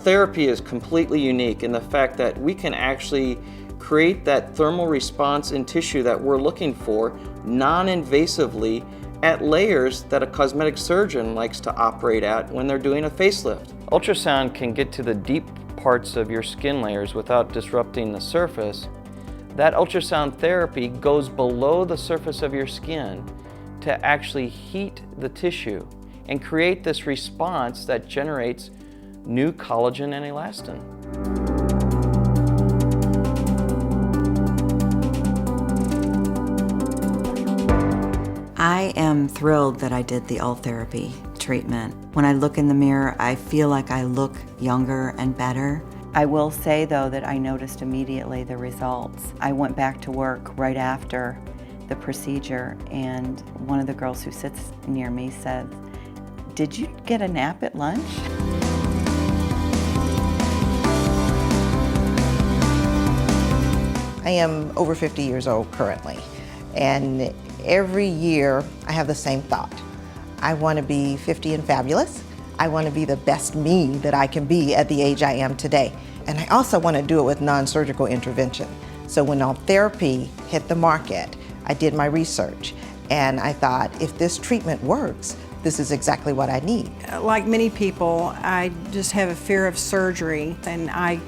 Ultherapy is completely unique in the fact that we can actually create that thermal response in tissue that we're looking for non-invasively at layers that a cosmetic surgeon likes to operate at when they're doing a facelift. Ultrasound can get to the deep parts of your skin layers without disrupting the surface. That ultrasound therapy goes below the surface of your skin to actually heat the tissue and create this response that generates new collagen and elastin. I am thrilled that I did the Ultherapy treatment. When I look in the mirror, I feel like I look younger and better. I will say though that I noticed immediately the results. I went back to work right after the procedure, and one of the girls who sits near me said, "Did you get a nap at lunch?" I am over 50 years old currently, and every year I have the same thought. I want to be 50 and fabulous. I want to be the best me that I can be at the age I am today. And I also want to do it with non-surgical intervention. So when Ultherapy hit the market, I did my research, and I thought, if this treatment works, this is exactly what I need. Like many people, I just have a fear of surgery, and I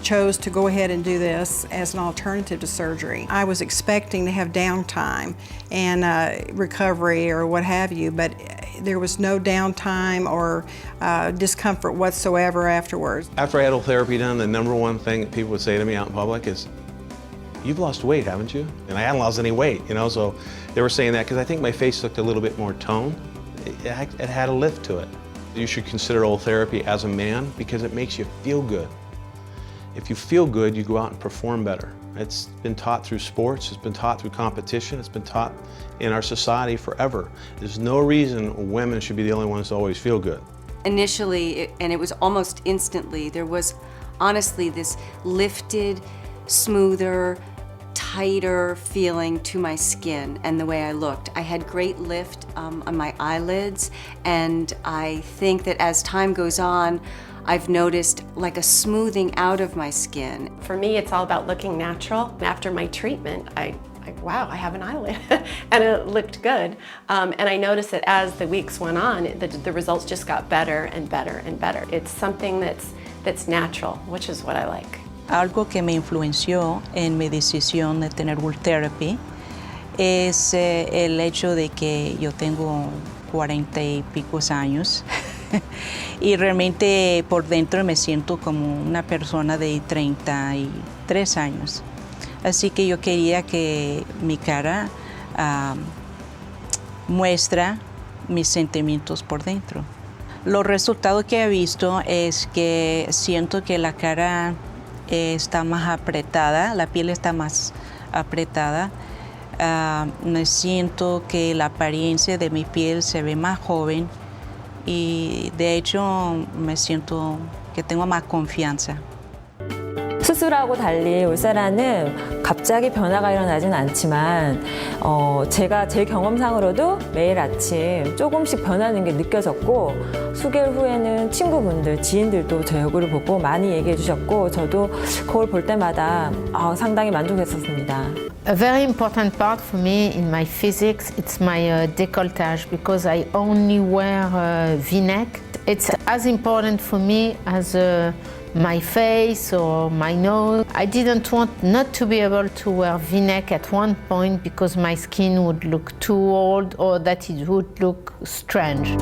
chose to go ahead and do this as an alternative to surgery. I was expecting to have downtime and recovery or what have you, but there was no downtime or discomfort whatsoever afterwards. After I had Ultherapy done, the number one thing that people would say to me out in public is, "You've lost weight, haven't you?" And I hadn't lost any weight, you know, so they were saying that because I think my face looked a little bit more toned. It had a lift to it. You should consider Ultherapy as a man because it makes you feel good. If you feel good, you go out and perform better. It's been taught through sports, it's been taught through competition, it's been taught in our society forever. There's no reason women should be the only ones to always feel good. Initially, and it was almost instantly, there was honestly this lifted, smoother, tighter feeling to my skin and the way I looked. I had great lift on my eyelids, and I think that as time goes on, I've noticed like a smoothing out of my skin. For me, it's all about looking natural. After my treatment, wow, I have an eyelid, and it looked good. And I noticed that as the weeks went on, the results just got better and better and better. It's something that's natural, which is what I like. Algo que me influenció en mi decisión de tener Ultherapy es el hecho de que yo tengo 40 y pico años y realmente por dentro me siento como una persona de 33 años. Así que yo quería que mi cara muestra mis sentimientos por dentro. Los resultados que he visto es que siento que la cara está más apretada, la piel está más apretada. Me siento que la apariencia de mi piel se ve más joven y de hecho me siento que tengo más confianza. 수술하고 달리 울세라는 갑자기 변화가 일어나진 않지만 제가 제 경험상으로도 매일 아침 조금씩 변하는 게 느껴졌고 수개월 후에는 친구분들, 지인들도 제 얼굴을 보고 많이 얘기해 주셨고 저도 거울 볼 때마다 상당히 만족했었습니다. A very important part for me in my physics, it's my décolletage because I only wear V-neck. It's as important for me as my face or my nose. I didn't want not to be able to wear V-neck at one point because my skin would look too old or that it would look strange.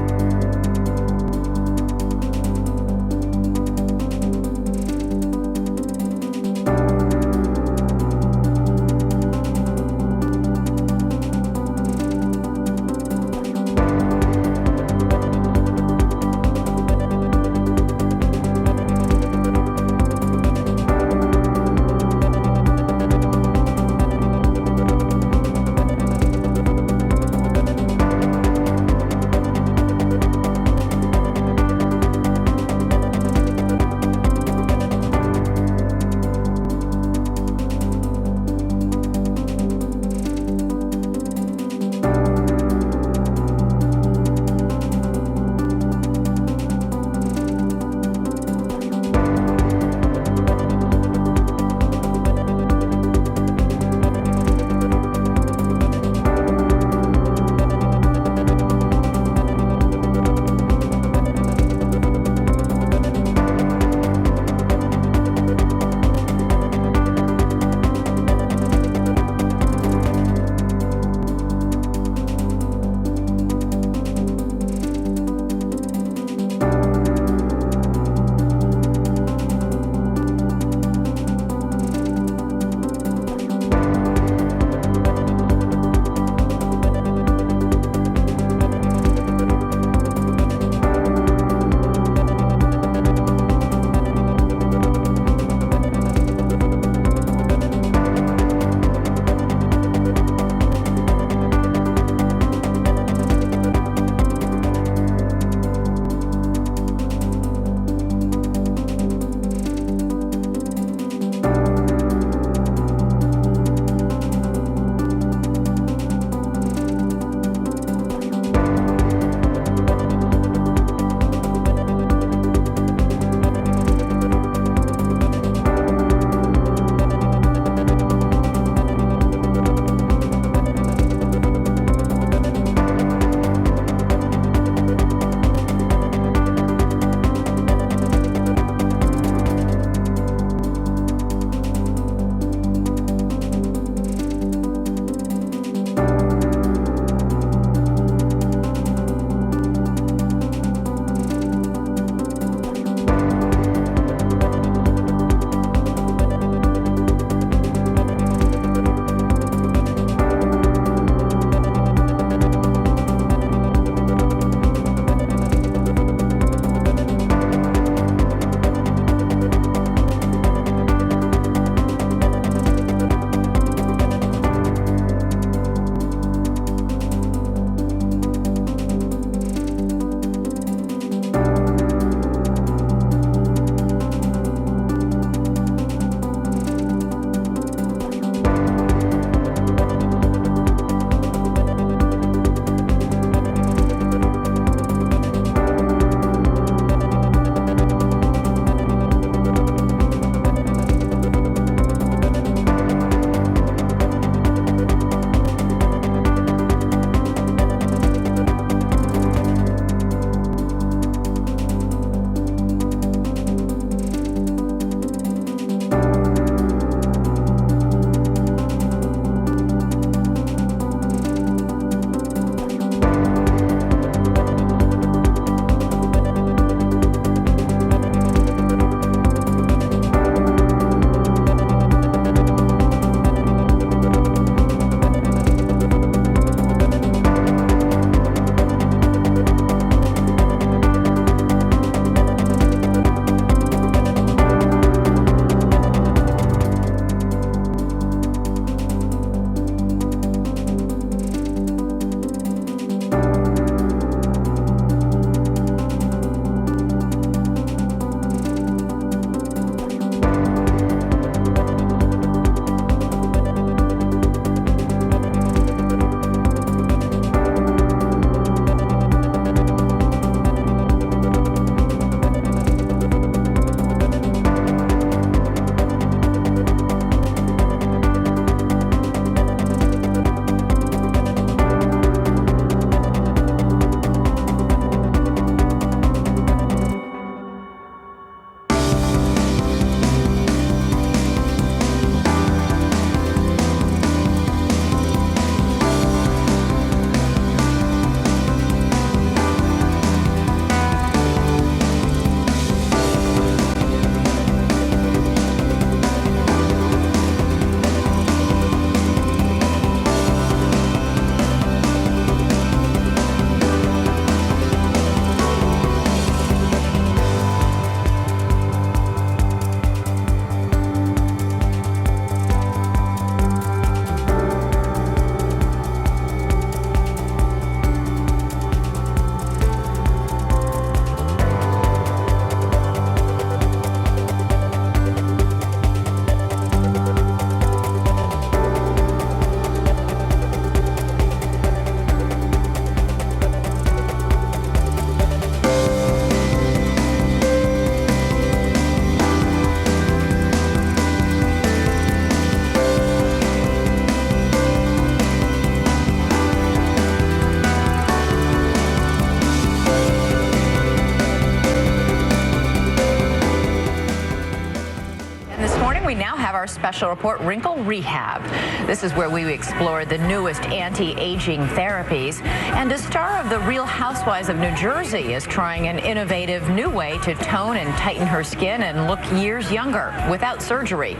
special report, Wrinkle Rehab. This is where we explore the newest anti-aging therapies. And a star of The Real Housewives of New Jersey is trying an innovative new way to tone and tighten her skin and look years younger without surgery.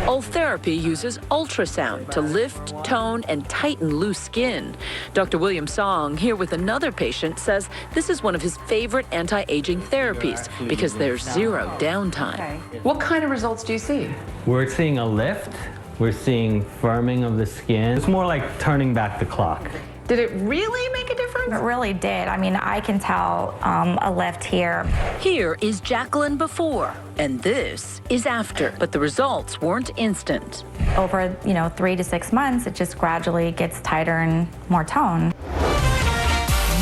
Ultherapy uses ultrasound to lift, tone, and tighten loose skin. Dr. William Song, here with another patient, says this is one of his favorite anti-aging therapies because there's zero downtime. What kind of results do you see? We're seeing a lift. We're seeing firming of the skin. It's more like turning back the clock. Did it really make a difference? It really did. I mean, I can tell a lift here. Here is Jacqueline before, and this is after. But the results weren't instant. Over, 3 to 6 months, it just gradually gets tighter and more tone.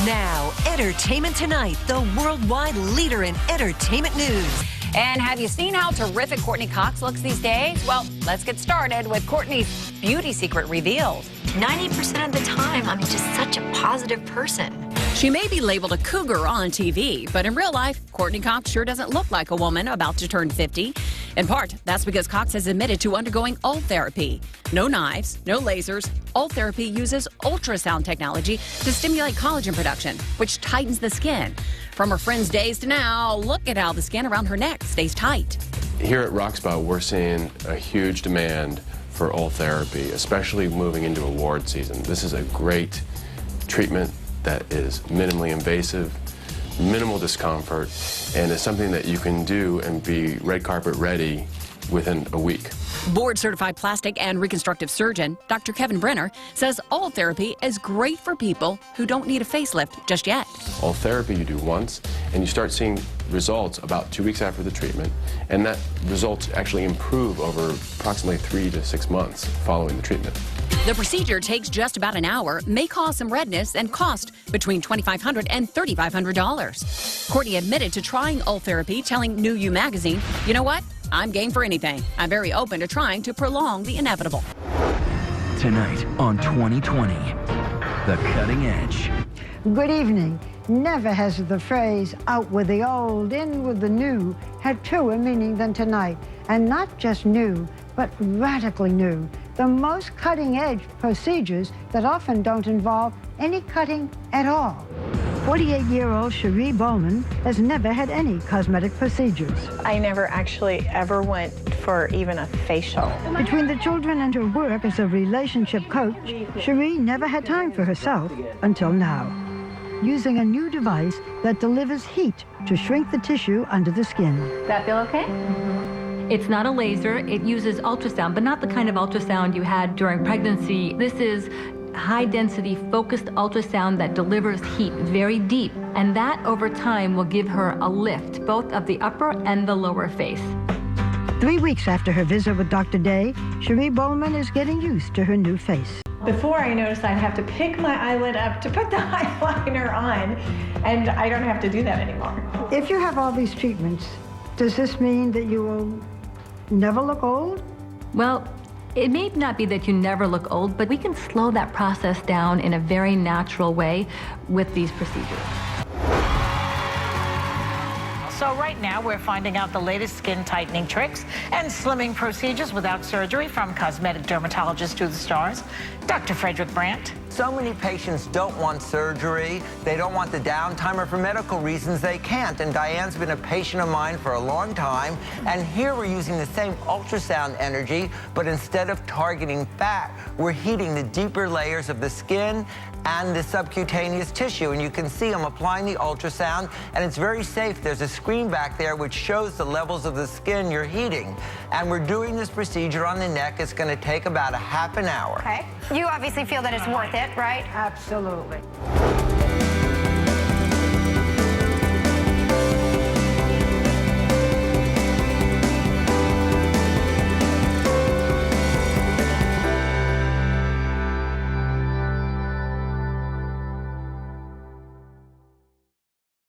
Now, Entertainment Tonight, the worldwide leader in entertainment news. And have you seen how terrific Courtney Cox looks these days? Well, let's get started with Courtney's beauty secret revealed. 90% of the time, I'm just such a positive person. She may be labeled a cougar on TV, but in real life, Courtney Cox sure doesn't look like a woman about to turn 50. In part, that's because Cox has admitted to undergoing Ultherapy. No knives, no lasers. Ultherapy uses ultrasound technology to stimulate collagen production, which tightens the skin. From her friend's days to now, look at how the skin around her neck stays tight. Here at Roxpo, we're seeing a huge demand for Ultherapy, especially moving into award season. This is a great treatment that is minimally invasive, minimal discomfort, and is something that you can do and be red carpet ready within a week. Board-certified plastic and reconstructive surgeon Dr. Kevin Brenner says Ultherapy is great for people who don't need a facelift just yet. Ultherapy you do once, and you start seeing results about 2 weeks after the treatment, and that results actually improve over approximately 3 to 6 months following the treatment. The procedure takes just about an hour, may cause some redness, and cost between $2,500 and $3,500. Courtney admitted to trying Ultherapy, telling New You magazine, "You know what? I'm game for anything. I'm very open to trying to prolong the inevitable." Tonight on 2020, The Cutting Edge. Good evening. Never has the phrase out with the old, in with the new had truer meaning than tonight. And not just new, but radically new. The most cutting-edge procedures that often don't involve any cutting at all. 48-year-old Cherie Bowman has never had any cosmetic procedures. I never actually ever went for even a facial. Between the children and her work as a relationship coach, Cherie never had time for herself until now. Using a new device that delivers heat to shrink the tissue under the skin. That feel okay? It's not a laser. It uses ultrasound, but not the kind of ultrasound you had during pregnancy. This is high-density focused ultrasound that delivers heat very deep, and that over time will give her a lift, both of the upper and the lower face. 3 weeks after her visit with Dr. Day, Cherie Bowman is getting used to her new face. Before, I noticed I'd have to pick my eyelid up to put the eyeliner on, and I don't have to do that anymore. If you have all these treatments, does this mean that you will never look old? Well, it may not be that you never look old, but we can slow that process down in a very natural way with these procedures. So right now we're finding out the latest skin tightening tricks and slimming procedures without surgery from cosmetic dermatologist to the stars, Dr. Frederick Brandt. So many patients don't want surgery, they don't want the downtime, or for medical reasons they can't. And Diane's been a patient of mine for a long time, and here we're using the same ultrasound energy, but instead of targeting fat, we're heating the deeper layers of the skin and the subcutaneous tissue. And you can see I'm applying the ultrasound, and it's very safe. There's a screen back there which shows the levels of the skin you're heating. And we're doing this procedure on the neck. It's going to take about a half an hour. Okay. You obviously feel that it's worth it, right? Absolutely.